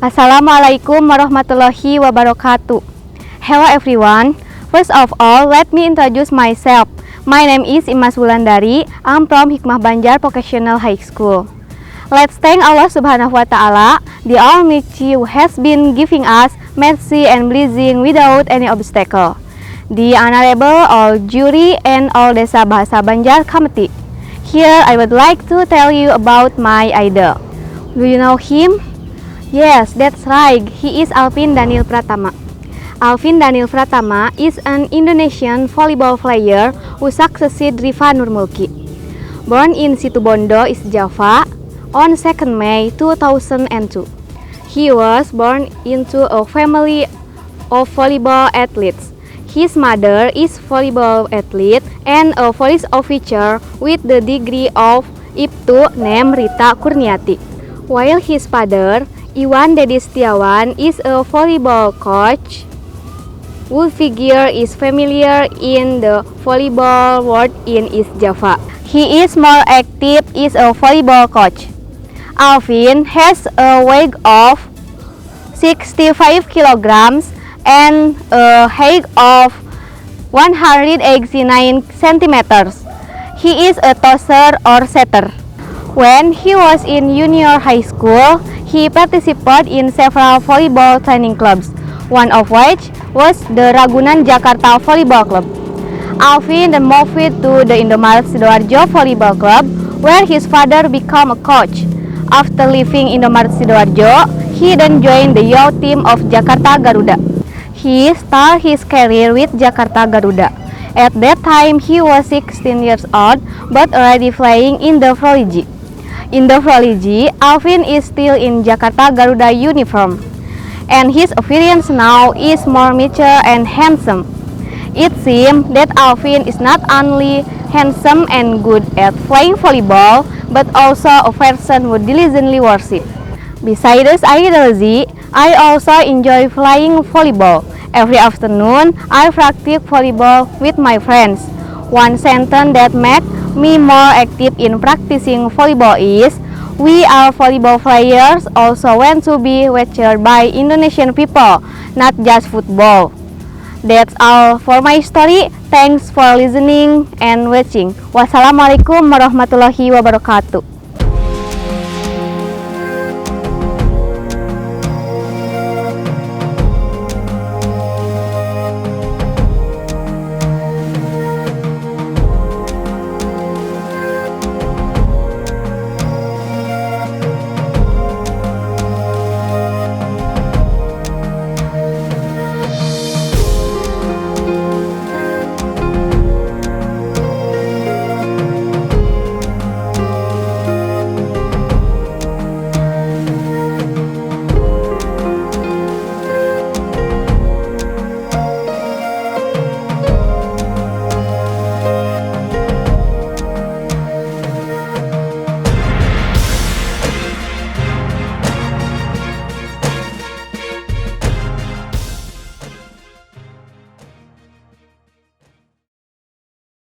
Assalamualaikum warahmatullahi wabarakatuh. Hello everyone. First of all, let me introduce myself. My name is Imas Wulandari. I'm from Hikmah Banjar Vocational High School. Let's thank Allah Subhanahu wa Ta'ala, the Almighty who has been giving us mercy and blessing without any obstacle. The Honorable all jury and all Desa Bahasa Banjar Committee. Here I would like to tell you about my idol. Do you know him? Yes, that's right. He is Alvin Daniel Pratama. Alvin Daniel Pratama is an Indonesian volleyball player who succeeded Rifa Nurmulki. Born in Situbondo, East Java, on 2nd May 2002. He was born into a family of volleyball athletes. His mother is volleyball athlete and a police officer with the degree of IPTU named Rita Kurniati. While his father, Iwan Dedi Setiawan, is a volleyball coach whose figure is familiar in the volleyball world in East Java. He is more active as a volleyball coach. Alvin has a weight of 65 kilograms and a height of 189 centimeters. He is a tosser or setter. When he was in junior high school, he participated in several volleyball training clubs, one of which was the Ragunan Jakarta Volleyball Club. Alvin then moved to the Indomaret Sidoarjo Volleyball Club, where his father became a coach. After leaving Indomaret Sidoarjo, he then joined the youth team of Jakarta Garuda. He started his career with Jakarta Garuda. At that time, he was 16 years old, but already playing in the Pro League. In the Pro League, Alvin is still in Jakarta Garuda uniform, and his appearance now is more mature and handsome. It seems that Alvin is not only handsome and good at playing volleyball, but also a person who diligently worships. Besides ideology, I also enjoy playing volleyball. Every afternoon, I practice volleyball with my friends. One sentence that makes me more active in practicing volleyball is, we are volleyball players also want to be watched by Indonesian people, not just football. That's all for my story. Thanks for listening and watching. Wassalamualaikum warahmatullahi wabarakatuh.